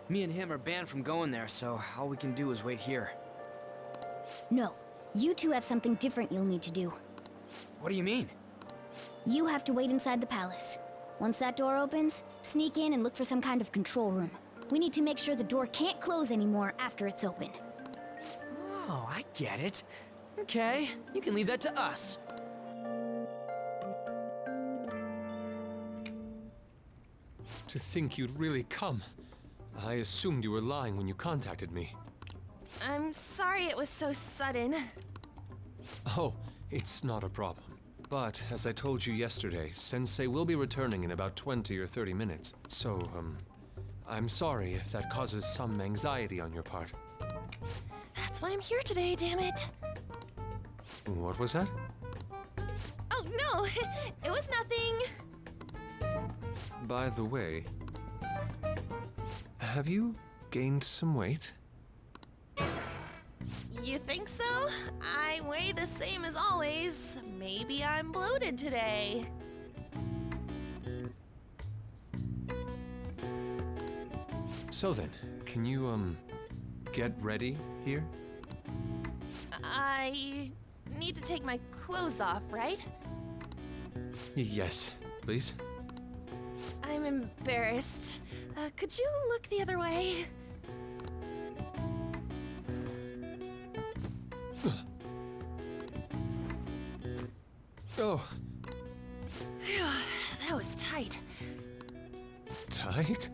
Me and him are banned from going there, so all we can do is wait here. No. You two have something different you'll need to do. What do you mean? You have to wait inside the palace. Once that door opens, sneak in and look for some kind of control room. We need to make sure the door can't close anymore after it's open. Oh, I get it. Okay, you can leave that to us. To think you'd really come. I assumed you were lying when you contacted me. I'm sorry it was so sudden. Oh, it's not a problem. But, as I told you yesterday, Sensei will be returning in about 20 or 30 minutes. So, I'm sorry if that causes some anxiety on your part. That's why I'm here today, damn it. What was that? Oh, no, it was nothing. By the way, have you gained some weight? You think so? I weigh the same as always. Maybe I'm bloated today. So then, can you, get ready here? I need to take my clothes off, right? Yes, please. I'm embarrassed. Could you look the other way? Oh, Phew, that was tight. tight?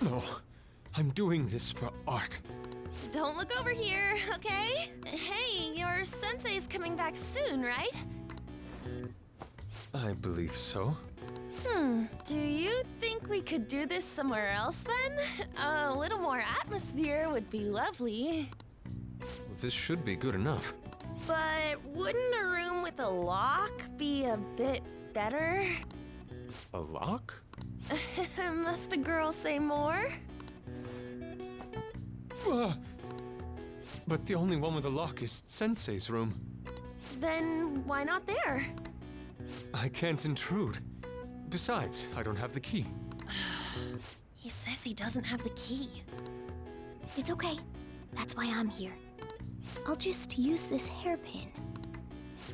No, I'm doing this for art. Don't look over here, okay? Hey, your sensei's coming back soon, right? I believe so. Do you think we could do this somewhere else then? A little more atmosphere would be lovely. This should be good enough. But wouldn't a room with a lock be a bit better? A lock? Must a girl say more? But the only one with a lock is Sensei's room. Then why not there? I can't intrude. Besides, I don't have the key. He says he doesn't have the key. It's okay. That's why I'm here. I'll just use this hairpin.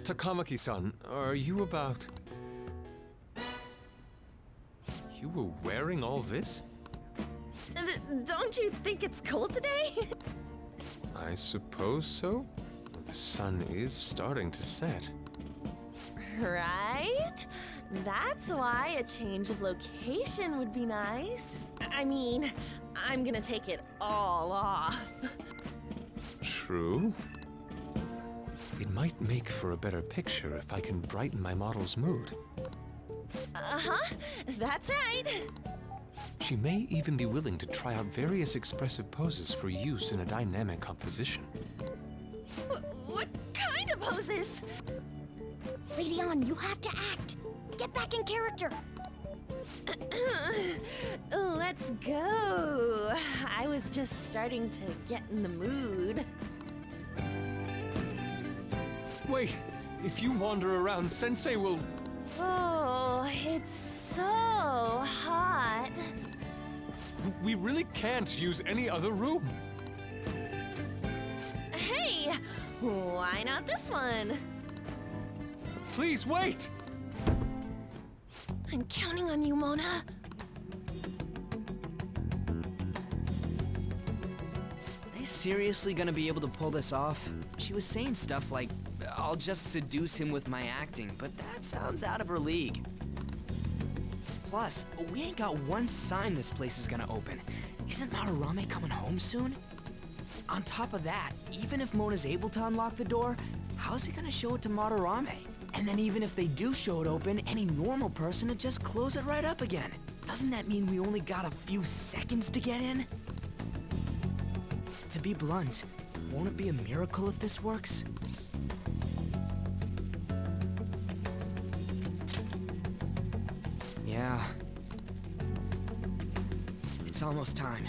Takamaki-san, are you about... You were wearing all this? Don't you think it's cool today? I suppose so. The sun is starting to set. Right? That's why a change of location would be nice. I mean, I'm gonna take it all off. True. It might make for a better picture if I can brighten my model's mood. Uh-huh, that's right. She may even be willing to try out various expressive poses for use in a dynamic composition. What kind of poses? Lady On, you have to act. Get back in character. Let's go. I was just starting to get in the mood. Wait! If you wander around, Sensei will... Oh, it's so hot. We really can't use any other room. Hey, why not this one? Please wait! I'm counting on you, Mona. Are they seriously gonna be able to pull this off? She was saying stuff like, I'll just seduce him with my acting, but that sounds out of her league. Plus, we ain't got one sign this place is gonna open. Isn't Madarame coming home soon? On top of that, even if Mona's able to unlock the door, how's he gonna show it to Madarame? And then even if they do show it open, any normal person would just close it right up again. Doesn't that mean we only got a few seconds to get in? To be blunt, won't it be a miracle if this works? Yeah. It's almost time.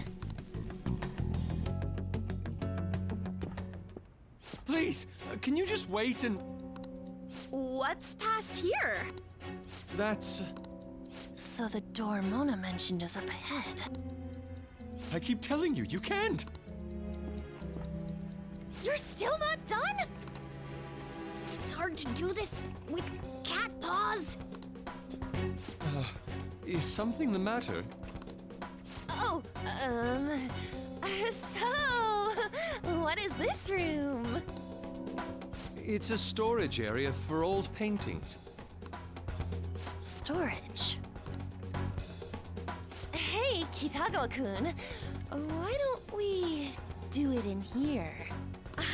Please, can you just wait and... What's past here? That's... So the door Mona mentioned is up ahead. I keep telling you, you can't! You're still not done? It's hard to do this with cat paws. Is something the matter? Oh, so, what is this room? It's a storage area for old paintings. Storage. Hey, Kitagawa-kun, why don't we do it in here?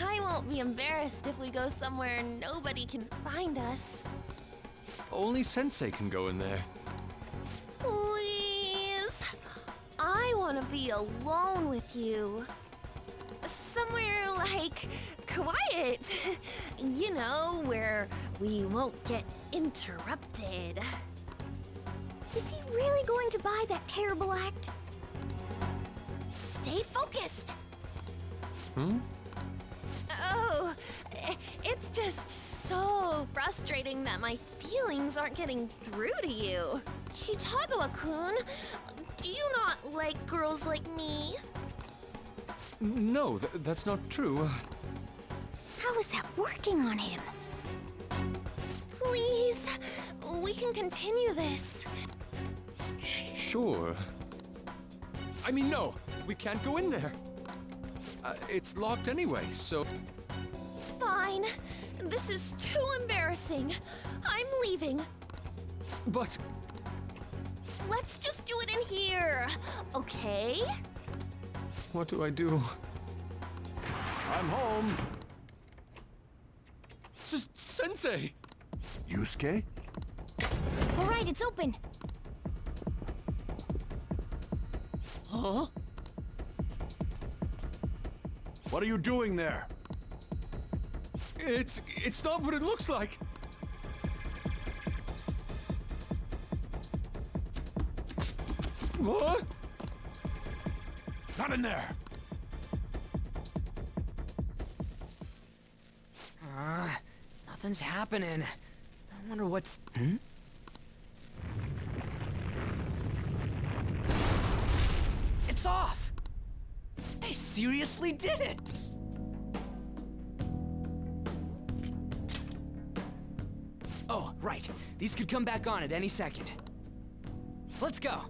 I won't be embarrassed if we go somewhere nobody can find us. Only Sensei can go in there. Please. I want to be alone with you. Somewhere like quiet. You know, where we won't get interrupted. Is he really going to buy that terrible act? Stay focused. Hmm? Oh, it's just so frustrating that my feelings aren't getting through to you. Kitagawa-kun, do you not like girls like me? No, that's not true. How is that working on him? Please, we can continue this. Sure. I mean, no, we can't go in there. It's locked anyway, so... Fine. This is too embarrassing. I'm leaving. But... Let's just do it in here, okay? what do I do? I'm home. Sensei! Yusuke? All right, it's open. Huh? What are you doing there? It's not what it looks like. What? Not in there! Nothing's happening. I wonder what's... It's off! They seriously did it! Oh, right. These could come back on at any second. Let's go!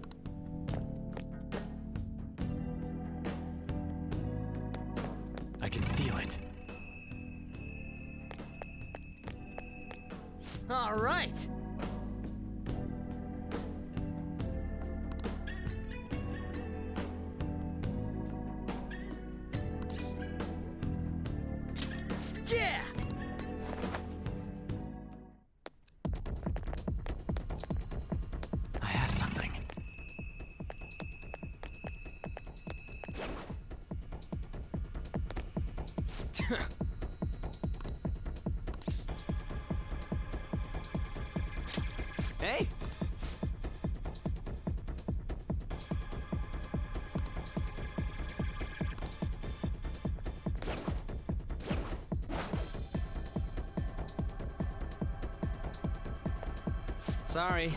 I can feel it. All right! Yeah! I have something. Hey! Sorry.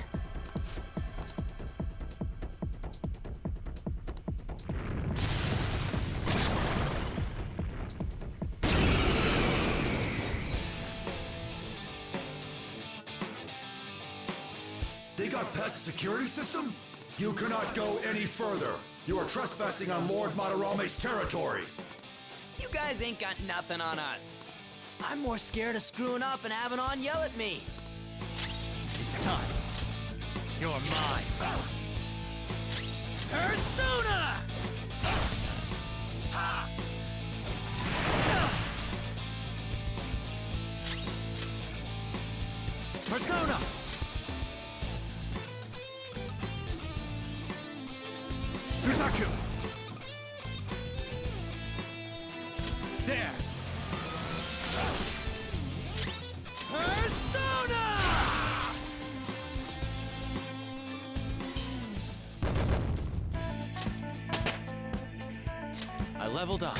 They got past the security system? You cannot go any further. You are trespassing on Lord Madarame's territory. You guys ain't got nothing on us. I'm more scared of screwing up and having On yell at me. It's time. You're mine. Persona! Persona! Suzaku! There! Persona! I leveled up.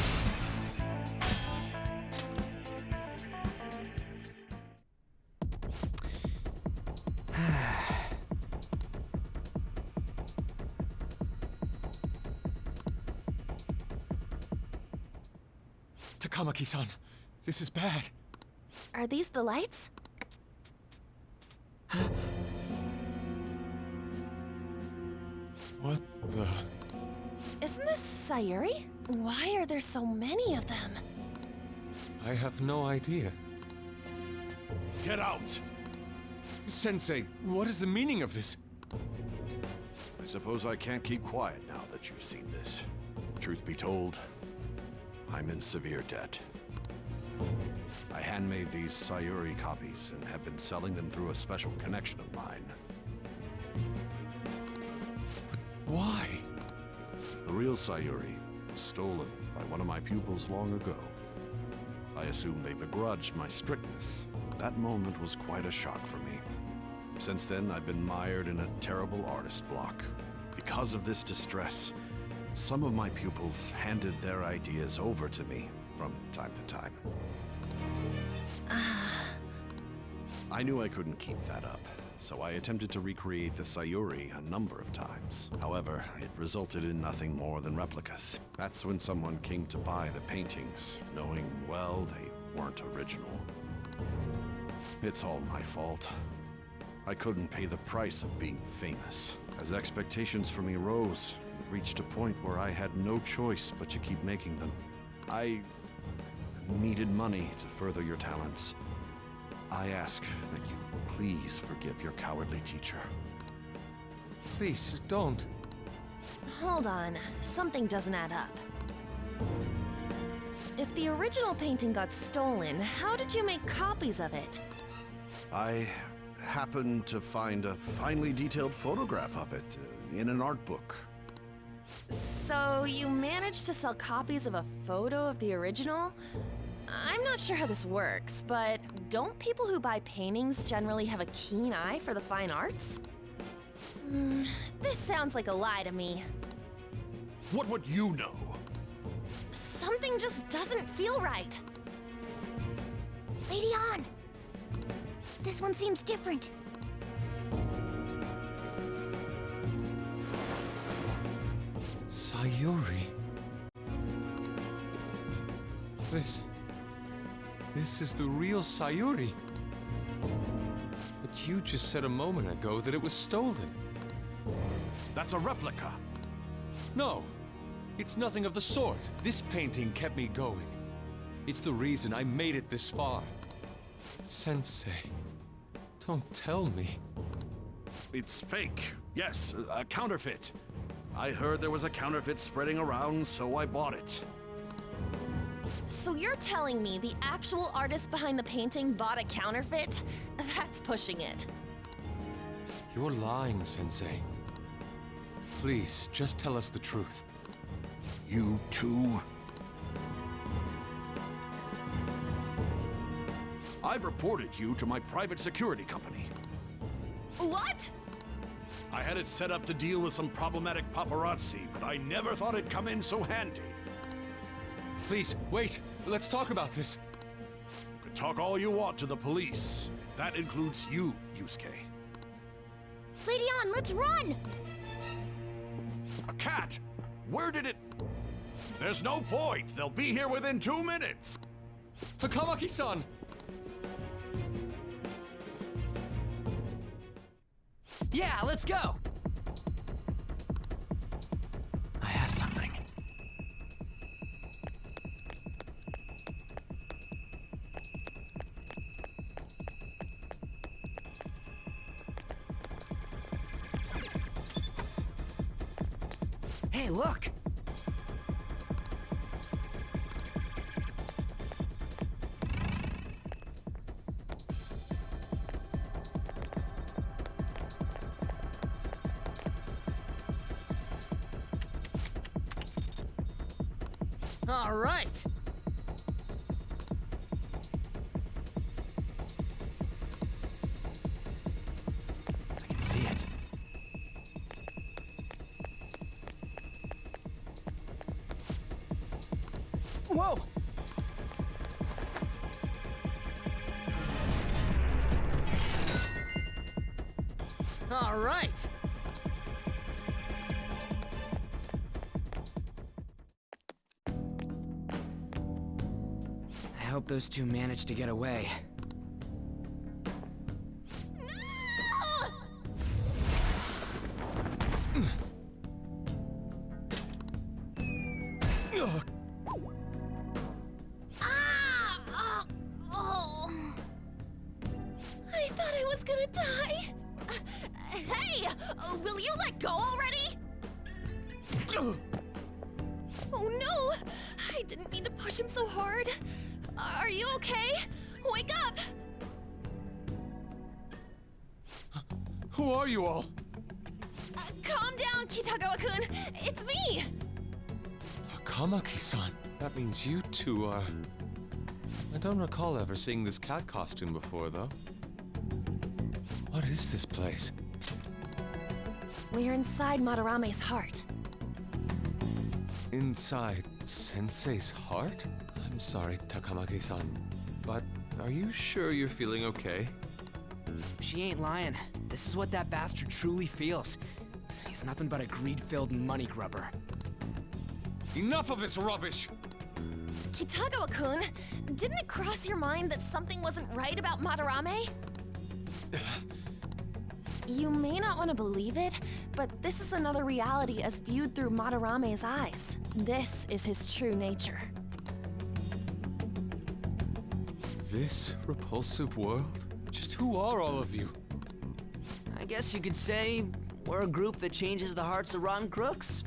Takamaki-san, this is bad. Are these the lights? What the... Isn't this Sayuri? Why are there so many of them? I have no idea. Get out! Sensei, what is the meaning of this? I suppose I can't keep quiet now that you've seen this. Truth be told, I'm in severe debt. I handmade these Sayuri copies and have been selling them through a special connection of mine. Why? The real Sayuri was stolen by one of my pupils long ago. I assume they begrudged my strictness. That moment was quite a shock for me. Since then, I've been mired in a terrible artist block. Because of this distress, some of my pupils handed their ideas over to me from time to time. I knew I couldn't keep that up, so I attempted to recreate the Sayuri a number of times. However, it resulted in nothing more than replicas. That's when someone came to buy the paintings, knowing, well, they weren't original. It's all my fault. I couldn't pay the price of being famous. As expectations for me rose, it reached a point where I had no choice but to keep making them. I needed money to further your talents. I ask that you please forgive your cowardly teacher. Please, don't. Hold on, something doesn't add up. If the original painting got stolen, how did you make copies of it? I happened to find a finely detailed photograph of it in an art book. So you managed to sell copies of a photo of the original? I'm not sure how this works, but don't people who buy paintings generally have a keen eye for the fine arts? This sounds like a lie to me. What would you know? Something just doesn't feel right. Lady Ann! This one seems different. Sayuri. This is the real Sayuri. But you just said a moment ago that it was stolen. That's a replica. No, it's nothing of the sort. This painting kept me going. It's the reason I made it this far. Sensei, don't tell me. It's fake. Yes, a counterfeit. I heard there was a counterfeit spreading around, so I bought it. So you're telling me the actual artist behind the painting bought a counterfeit? That's pushing it. You're lying, Sensei. Please, just tell us the truth. You too? I've reported you to my private security company. What? I had it set up to deal with some problematic paparazzi, but I never thought it'd come in so handy. Please, wait. Let's talk about this. You can talk all you want to the police. That includes you, Yusuke. Lady Ann, let's run! A cat? Where did it... There's no point. They'll be here within 2 minutes. Takamaki-san! Yeah, let's go! I have something. Hey, look! All right. I can see it. Whoa! All right. hope those two manage to get away. Ah! Oh. I thought I was gonna die. Hey! Will you let go already? Oh no! I didn't mean to push him so hard. Are you okay? Wake up! Who are you all? Calm down, Kitagawa-kun. It's me! Takamaki-san. That means you two are... I don't recall ever seeing this cat costume before, though. What is this place? We're inside Madarame's heart. Inside Sensei's heart? I'm sorry, Takamaki-san, but are you sure you're feeling okay? She ain't lying. This is what that bastard truly feels. He's nothing but a greed-filled money grubber. Enough of this rubbish! Kitagawa-kun, didn't it cross your mind that something wasn't right about Madarame? You may not want to believe it, but this is another reality as viewed through Madarame's eyes. This is his true nature. This repulsive world? Just who are all of you? I guess you could say we're a group that changes the hearts of rotten crooks.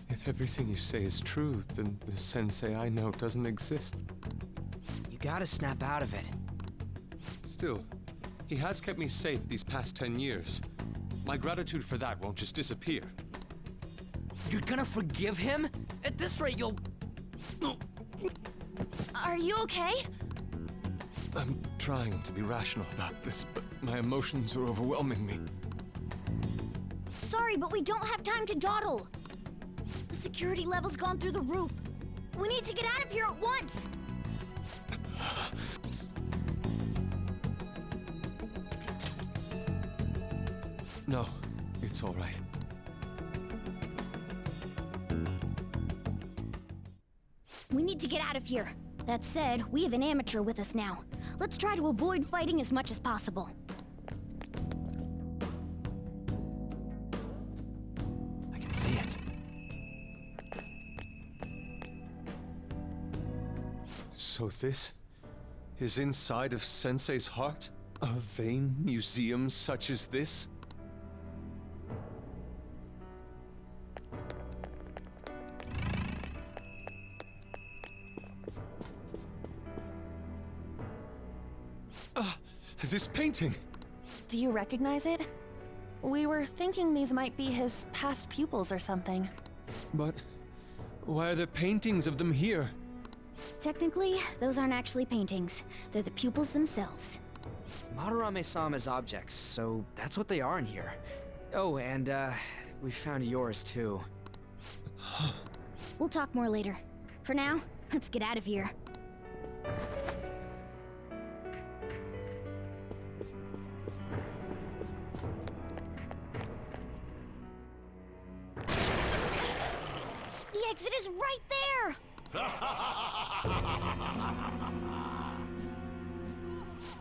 If everything you say is true, then the sensei I know doesn't exist. You gotta snap out of it. Still, he has kept me safe these past 10 years. My gratitude for that won't just disappear. You're gonna forgive him? At this rate, you'll... Are you okay? I'm trying to be rational about this, but my emotions are overwhelming me. Sorry, but we don't have time to dawdle. The security level's gone through the roof. We need to get out of here at once. No, it's all right. We need to get out of here. That said, we have an amateur with us now. Let's try to avoid fighting as much as possible. I can see it. So this is inside of Sensei's heart? A vain museum such as this? This painting! Do you recognize it? We were thinking these might be his past pupils or something. But why are there paintings of them here? Technically, those aren't actually paintings. They're the pupils themselves. Madarame saw them as objects, so that's what they are in here. Oh, and, we found yours, too. We'll talk more later. For now, let's get out of here. The exit is right there!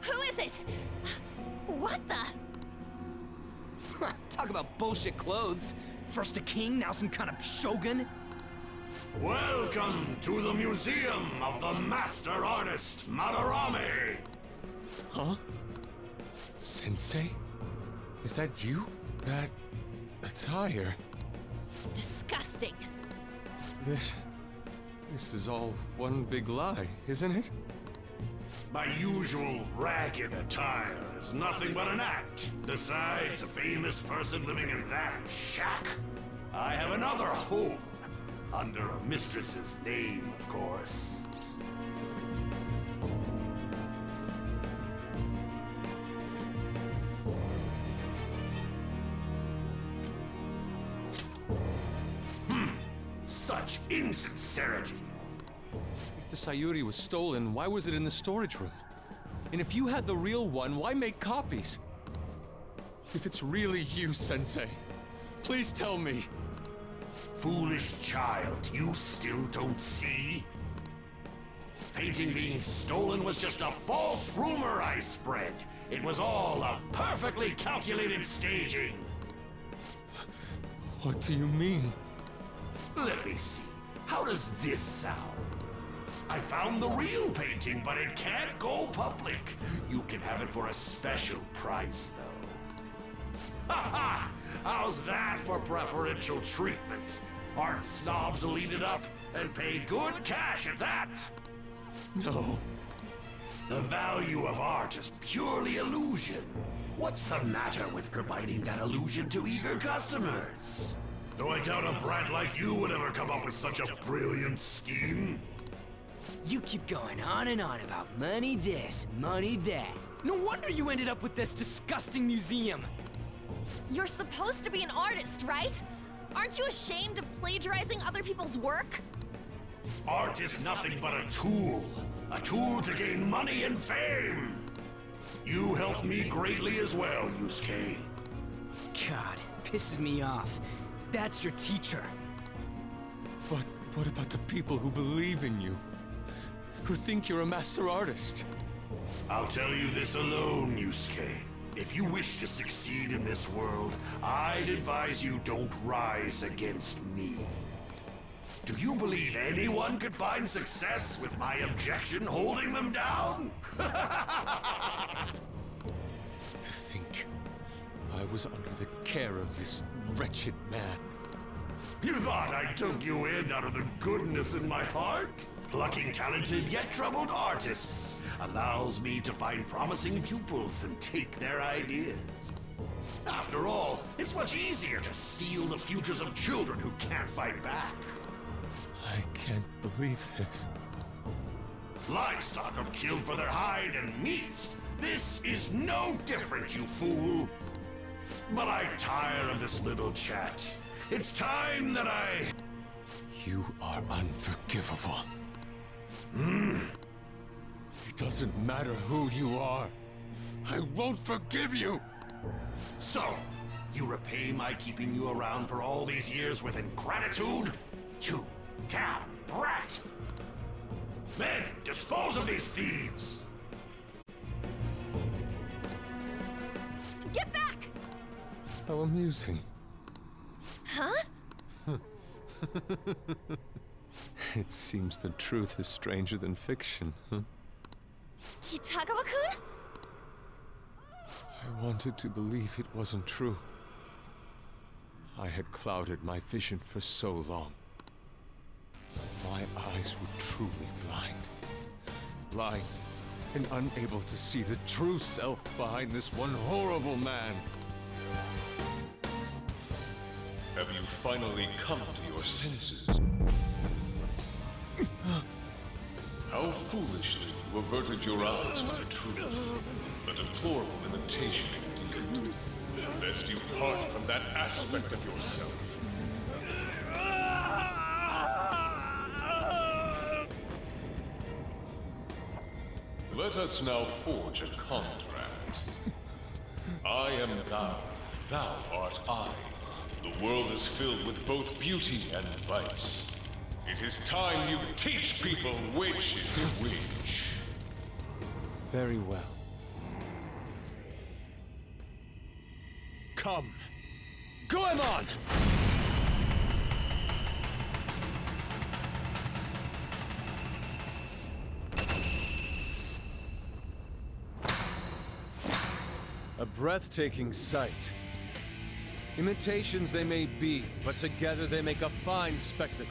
Who is it? What the? Talk about bullshit clothes. First a king, now some kind of shogun. Welcome to the Museum of the Master Artist, Madarame! Huh? Sensei? Is that you? That attire? Disgusting. This is all one big lie, isn't it? My usual ragged attire is nothing but an act. Besides a famous person living in that shack, I have another home. Under a mistress's name, of course. Such insincerity. If the Sayuri was stolen, why was it in the storage room? And if you had the real one, why make copies? If it's really you, Sensei, please tell me. Foolish child, you still don't see? painting being stolen was just a false rumor I spread. It was all a perfectly calculated staging. What do you mean? Let me see. How does this sound? I found the real painting, but it can't go public. You can have it for a special price, though. Ha ha! How's that for preferential treatment? Art snobs will eat it up and pay good cash at that. No. The value of art is purely illusion. What's the matter with providing that illusion to eager customers? Though I doubt a brat like you would ever come up with such a brilliant scheme. You keep going on and on about money this, money that. No wonder you ended up with this disgusting museum. You're supposed to be an artist, right? Aren't you ashamed of plagiarizing other people's work? Art is nothing but a tool. A tool to gain money and fame. You helped me greatly as well, Yusuke. God, pisses me off. That's your teacher. But what about the people who believe in you? Who think you're a master artist? I'll tell you this alone, Yusuke. If you wish to succeed in this world, I'd advise you don't rise against me. Do you believe anyone could find success with my objection holding them down? To think I was under the care of this wretched man. You thought I took you in out of the goodness in my heart? Plucking talented yet troubled artists allows me to find promising pupils and take their ideas. After all, it's much easier to steal the futures of children who can't fight back. I can't believe this. Livestock are killed for their hide and meat. This is no different, you fool. But I tire of this little chat. It's time that I... You are unforgivable. It doesn't matter who you are. I won't forgive you! So, you repay my keeping you around for all these years with ingratitude? You damn brat! Men, dispose of these thieves! Get back! How amusing. Huh? It seems the truth is stranger than fiction, huh? Kitagawa-kun? I wanted to believe it wasn't true. I had clouded my vision for so long. My eyes were truly blind. Blind and unable to see the true self behind this one horrible man. Have you finally come to your senses? How foolishly you averted your eyes from the truth. A deplorable imitation indeed. Lest you part from that aspect of yourself. Let us now forge a contract. I am thou, thou art I. The world is filled with both beauty and vice. It is time you teach people which is which. Very well. Come! Goemon! A breathtaking sight. Imitations they may be, but together they make a fine spectacle.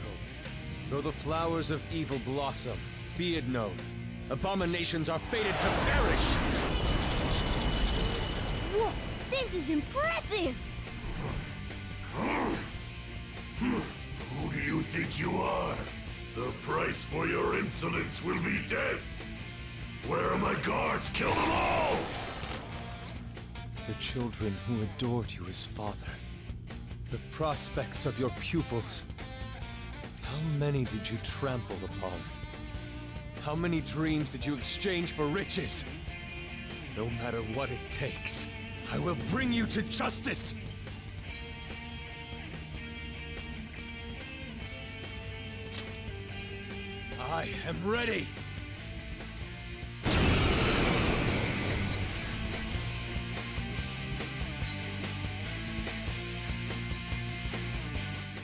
Though the flowers of evil blossom, be it known, abominations are fated to perish! Whoa, this is impressive! Who do you think you are? The price for your insolence will be death! Where are my guards? Kill them all! The children who adored you as father. The prospects of your pupils. How many did you trample upon? How many dreams did you exchange for riches? No matter what it takes, I will bring you to justice! I am ready!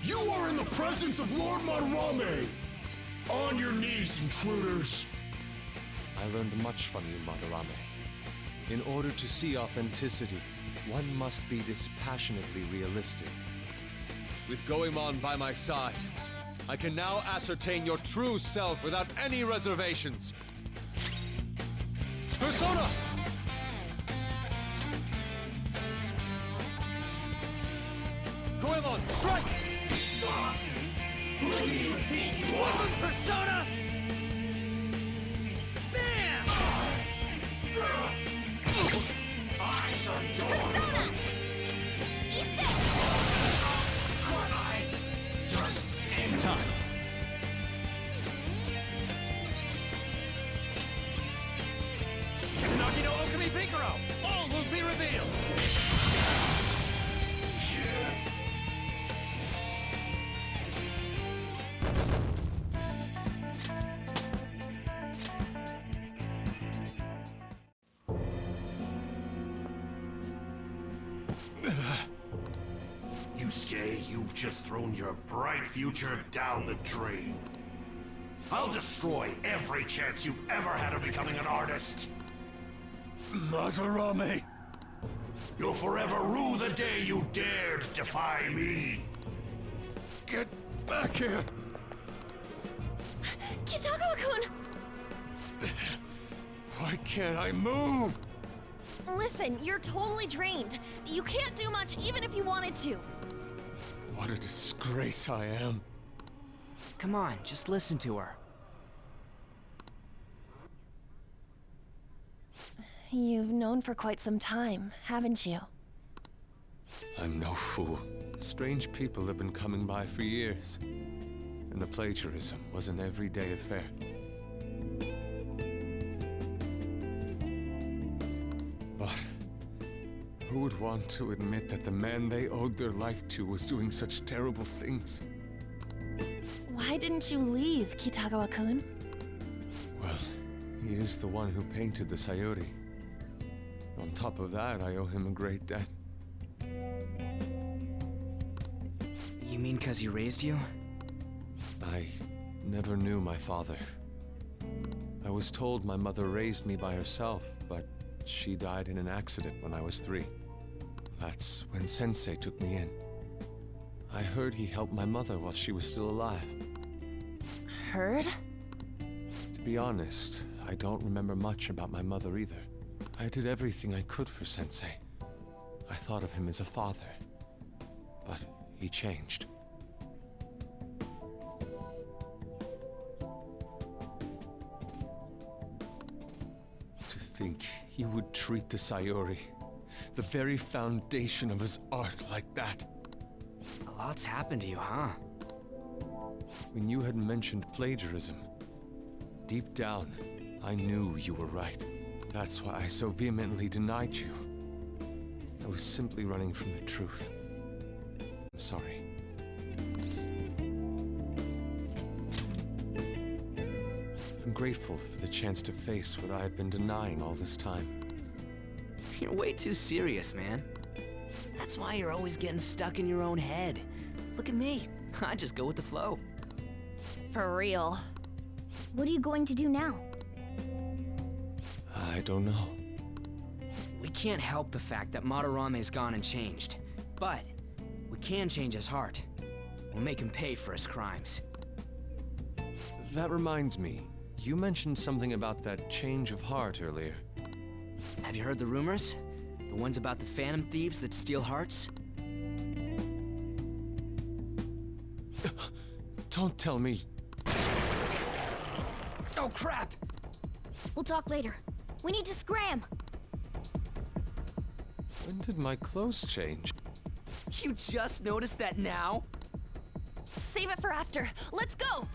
You are in the presence of Lord Madarame! On your knees, intruders! I learned much from you, Madarame. In order to see authenticity, one must be dispassionately realistic. With Goemon by my side, I can now ascertain your true self without any reservations. Persona! Goemon, strike! Woman Persona! Bam! Persona! Eat this! It's time. Tsunagi no Okami Pinkaro! All will be revealed! Yusuke, you've just thrown your bright future down the drain. I'll destroy every chance you've ever had of becoming an artist. Madarame! You'll forever rue the day you dared defy me. Get back here! Kitagawa-kun! Why can't I move? Listen, you're totally drained. You can't do much even if you wanted to. What a disgrace I am. Come on, just listen to her. You've known for quite some time, haven't you? I'm no fool. Strange people have been coming by for years. And the plagiarism was an everyday affair. But who would want to admit that the man they owed their life to was doing such terrible things? Why didn't you leave, Kitagawa-kun? Well, he is the one who painted the Sayuri. On top of that, I owe him a great debt. You mean 'cause he raised you? I never knew my father. I was told my mother raised me by herself, but she died in an accident when I was 3. That's when Sensei took me in. I heard he helped my mother while she was still alive. Heard? To be honest, I don't remember much about my mother either. I did everything I could for Sensei. I thought of him as a father. But he changed. To think he would treat the Sayuri, the very foundation of his art, like that. A lot's happened to you, huh? When you had mentioned plagiarism, deep down, I knew you were right. That's why I so vehemently denied you. I was simply running from the truth. I'm sorry. I'm grateful for the chance to face what I had been denying all this time. You're way too serious, man. That's why you're always getting stuck in your own head. Look at me. I just go with the flow. For real. What are you going to do now? I don't know. We can't help the fact that Madarame's gone and changed. But we can change his heart. We'll make him pay for his crimes. That reminds me, you mentioned something about that change of heart earlier. Have you heard the rumors? The ones about the Phantom Thieves that steal hearts? Don't tell me. Oh, crap! We'll talk later. We need to scram! When did my clothes change? You just noticed that now? Save it for after. Let's go!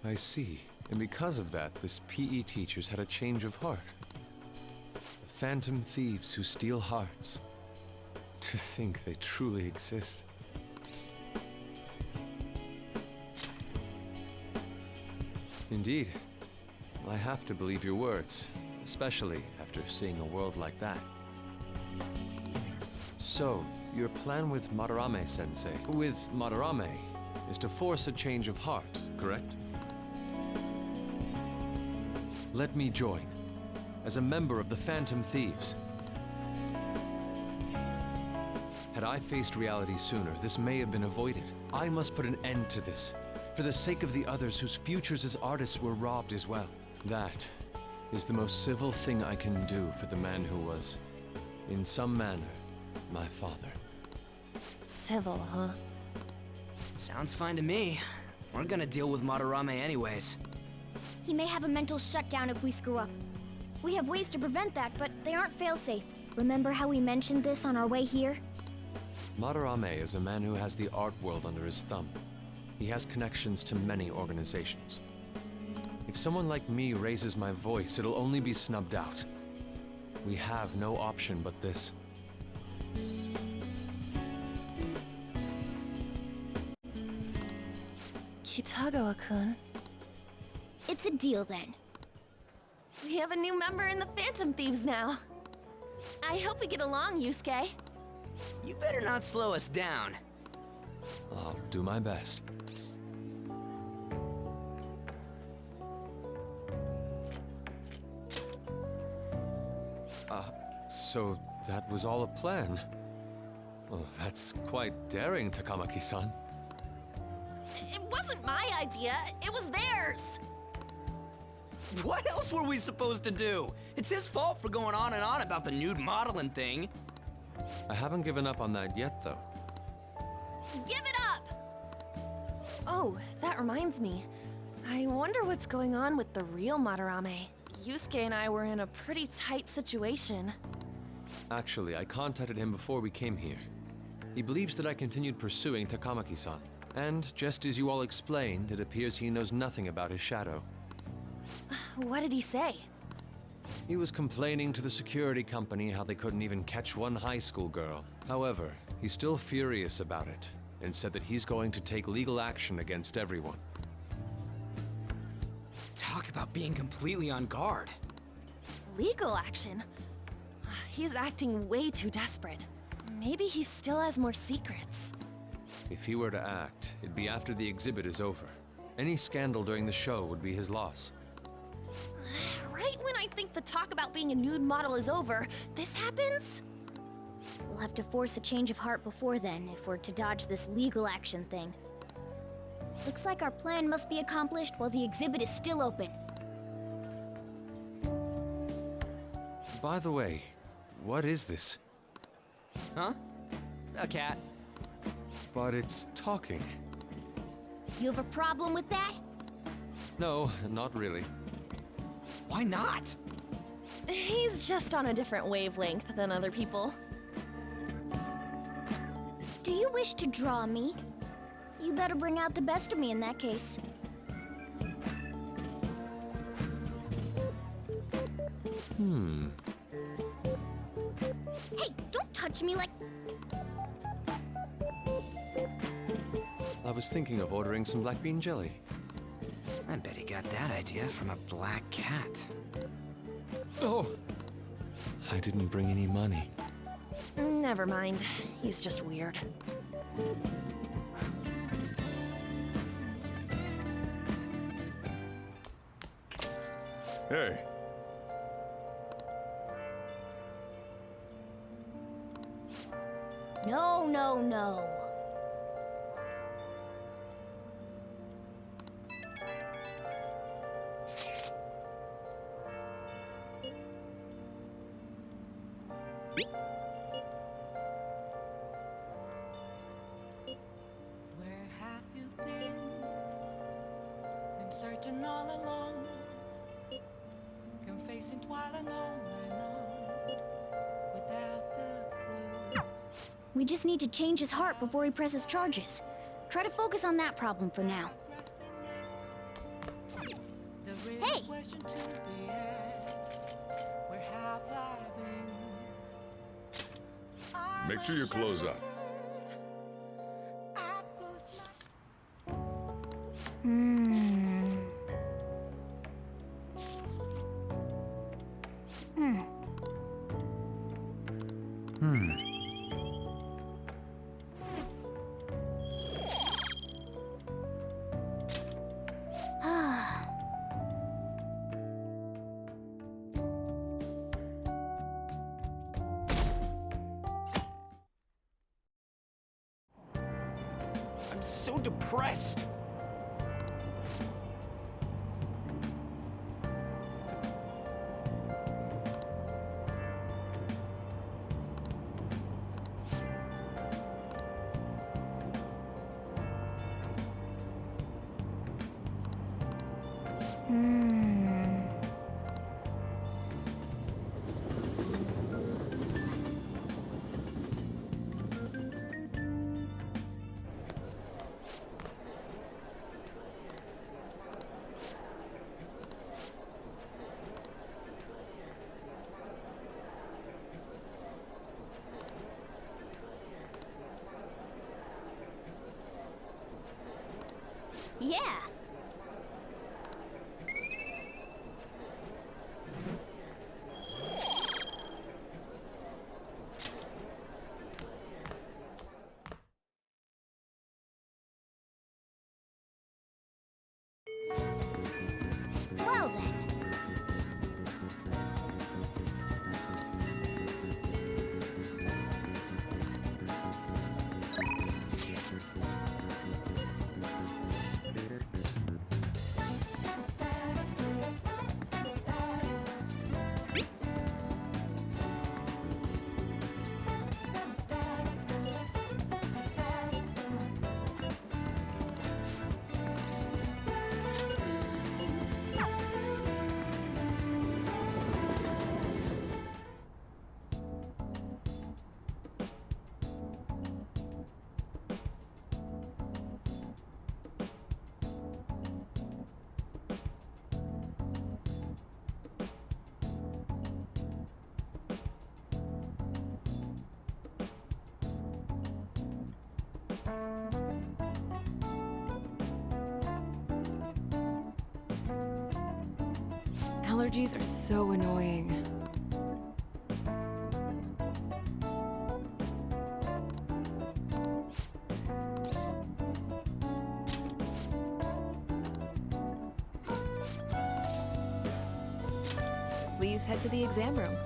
I see. And because of that, this PE teacher's had a change of heart. The Phantom Thieves who steal hearts. To think they truly exist. Indeed, I have to believe your words, especially after seeing a world like that. So, your plan with Madarame-sensei, is to force a change of heart, correct? Let me join, as a member of the Phantom Thieves. Had I faced reality sooner, this may have been avoided. I must put an end to this, for the sake of the others whose futures as artists were robbed as well. That is the most civil thing I can do for the man who was, in some manner, my father. Civil, huh? Sounds fine to me. We're gonna deal with Madarame anyways. He may have a mental shutdown if we screw up. We have ways to prevent that, but they aren't fail-safe. Remember how we mentioned this on our way here? Madarame is a man who has the art world under his thumb. He has connections to many organizations. If someone like me raises my voice, it'll only be snubbed out. We have no option but this. Kitagawa-kun. It's a deal then. We have a new member in the Phantom Thieves now. I hope we get along, Yusuke. You better not slow us down. I'll do my best. So that was all a plan? Well, that's quite daring, Takamaki-san. It wasn't my idea, it was theirs. What else were we supposed to do? It's his fault for going on and on about the nude modeling thing. I haven't given up on that yet, though. Give it up! Oh, that reminds me. I wonder what's going on with the real Madarame. Yusuke and I were in a pretty tight situation. Actually, I contacted him before we came here. He believes that I continued pursuing Takamaki-san. And just as you all explained, it appears he knows nothing about his shadow. What did he say? He was complaining to the security company how they couldn't even catch one high school girl. However, he's still furious about it, and said that he's going to take legal action against everyone. Talk about being completely on guard. Legal action? He's acting way too desperate. Maybe he still has more secrets. If he were to act, it'd be after the exhibit is over. Any scandal during the show would be his loss. Right when I think the talk about being a nude model is over, this happens? We'll have to force a change of heart before then, if we're to dodge this legal action thing. Looks like our plan must be accomplished while the exhibit is still open. By the way, what is this? Huh? A cat. But it's talking. You have a problem with that? No, not really. Why not? He's just on a different wavelength than other people. Do you wish to draw me? You better bring out the best of me in that case. Hey, don't touch me like... I was thinking of ordering some black bean jelly. I bet he got that idea from a black cat. Oh! I didn't bring any money. Never mind. He's just weird. Hey, No, no, no. Where have you been? Been searching all along, confessing while alone and on, without the clue. We just need to change his heart before he presses charges. Try to focus on that problem for now. The real Hey! question to be asked, where have I been? make sure you close up. I close my I'm so depressed. Yeah. Well then. Allergies are so annoying. Please head to the exam room.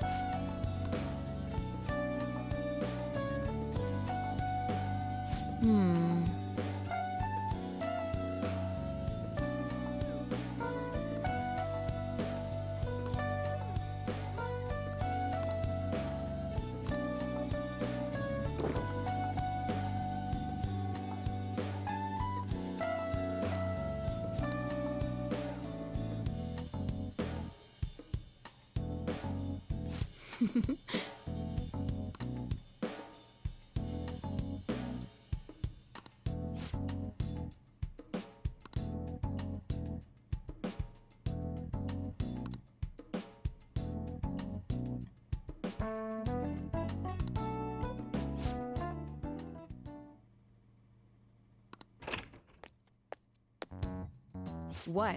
What?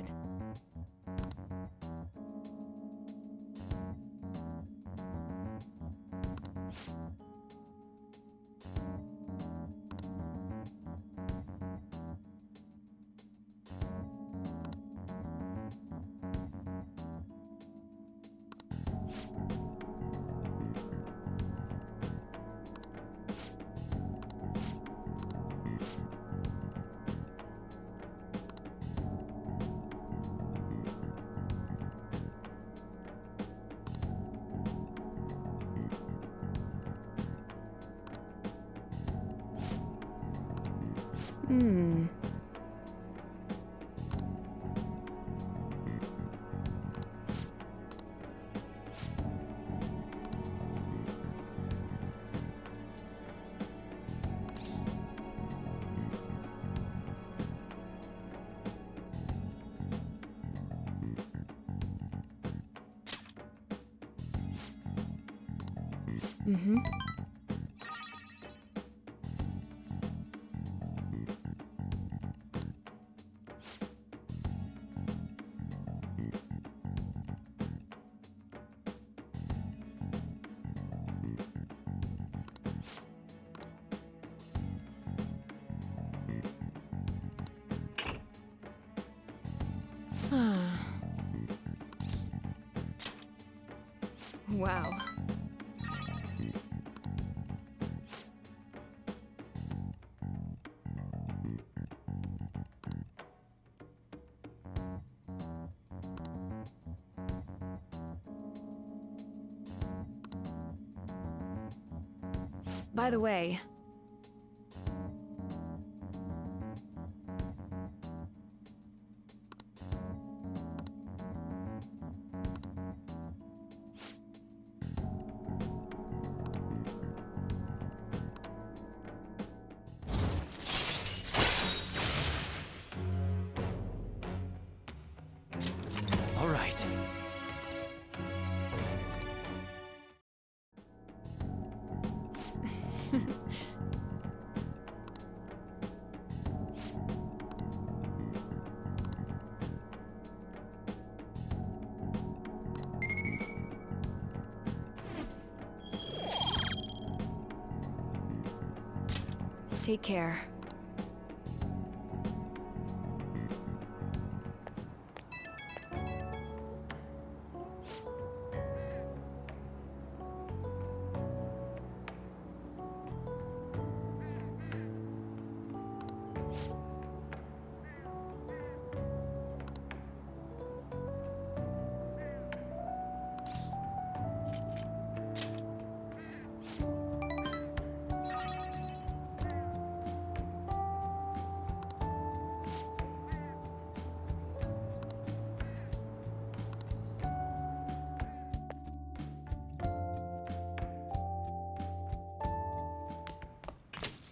Mm-hmm. Wow. By the way, All right. take care.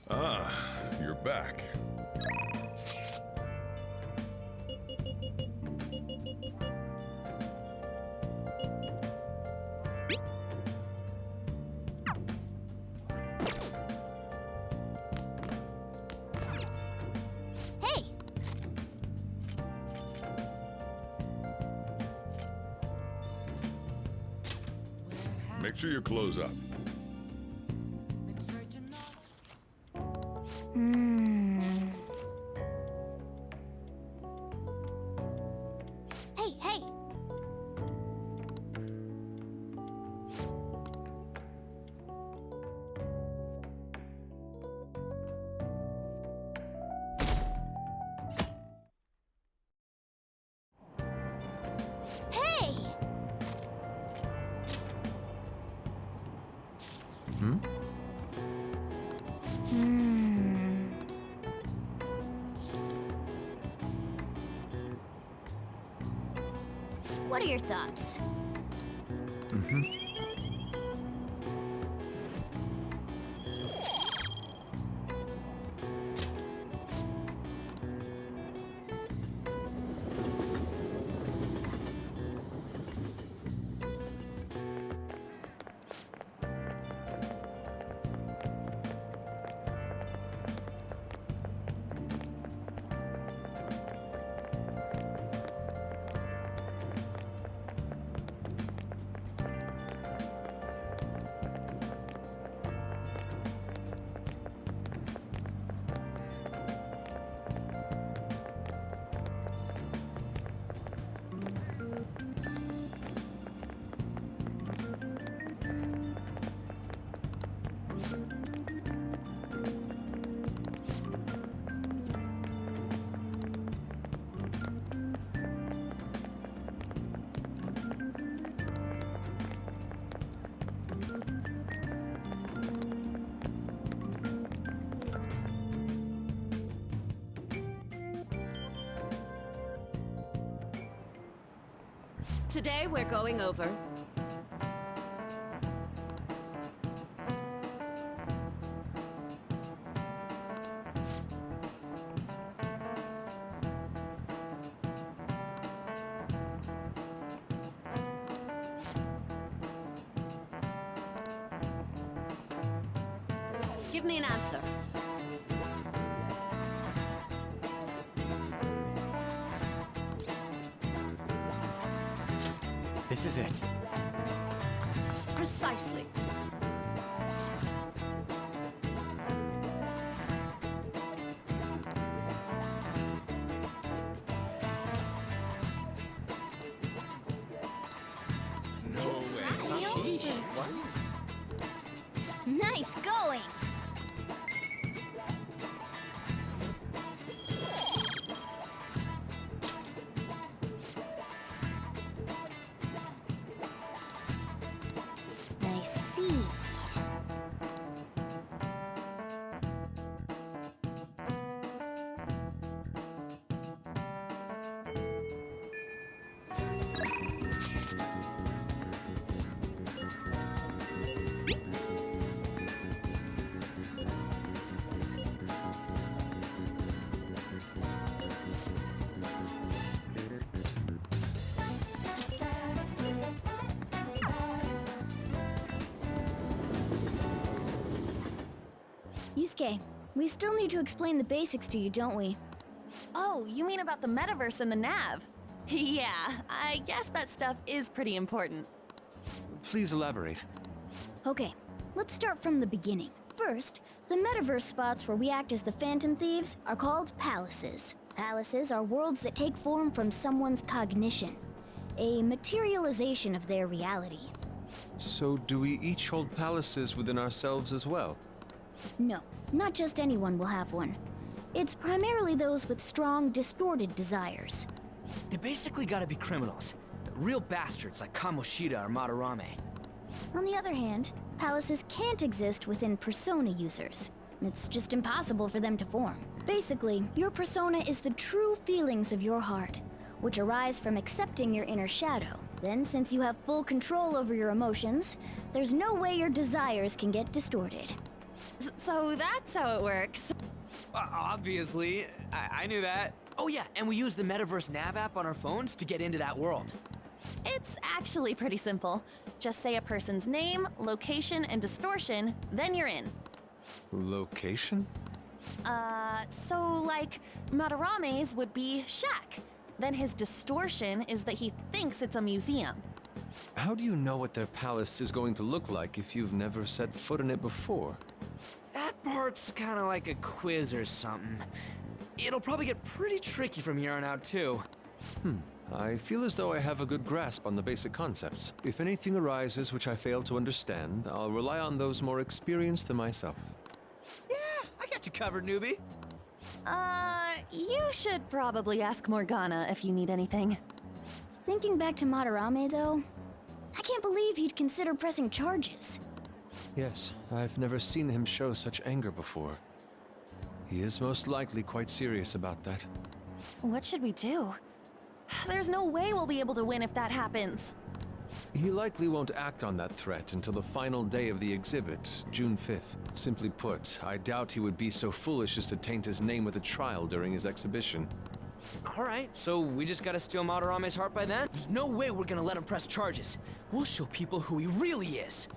Ah, you're back. Hey! Make sure you close up. Been searching all Hey, hey! Hey! What are your thoughts? Today we're going over Give me an answer. This is it. Precisely. No way. Nice going! I see. Yusuke, we still need to explain the basics to you, don't we? Oh, you mean about the metaverse and the nav? Yeah, I guess that stuff is pretty important. Please elaborate. Okay, let's start from the beginning. First, the metaverse spots where we act as the Phantom Thieves are called palaces. Palaces are worlds that take form from someone's cognition, a materialization of their reality. So do we each hold palaces within ourselves as well? No, not just anyone will have one. It's primarily those with strong, distorted desires. They basically gotta be criminals. Real bastards like Kamoshida or Madarame. On the other hand, palaces can't exist within persona users. It's just impossible for them to form. Basically, your persona is the true feelings of your heart, which arise from accepting your inner shadow. Then, since you have full control over your emotions, there's no way your desires can get distorted. So that's how it works. Obviously, I knew that. Oh yeah, and we use the Metaverse Nav app on our phones to get into that world. It's actually pretty simple. Just say a person's name, location, and distortion, then you're in. Location? So like, Madarame's would be shack. Then his distortion is that he thinks it's a museum. How do you know what their palace is going to look like if you've never set foot in it before? That part's kind of like a quiz or something. It'll probably get pretty tricky from here on out, too. I feel as though I have a good grasp on the basic concepts. If anything arises which I fail to understand, I'll rely on those more experienced than myself. Yeah, I got you covered, newbie. You should probably ask Morgana if you need anything. Thinking back to Madarame, though, I can't believe he'd consider pressing charges. Yes, I've never seen him show such anger before. He is most likely quite serious about that. What should we do? There's no way we'll be able to win if that happens. He likely won't act on that threat until the final day of the exhibit, June 5th. Simply put, I doubt he would be so foolish as to taint his name with a trial during his exhibition. Alright, so we just gotta steal Madarame's heart by then? There's no way we're gonna let him press charges. We'll show people who he really is.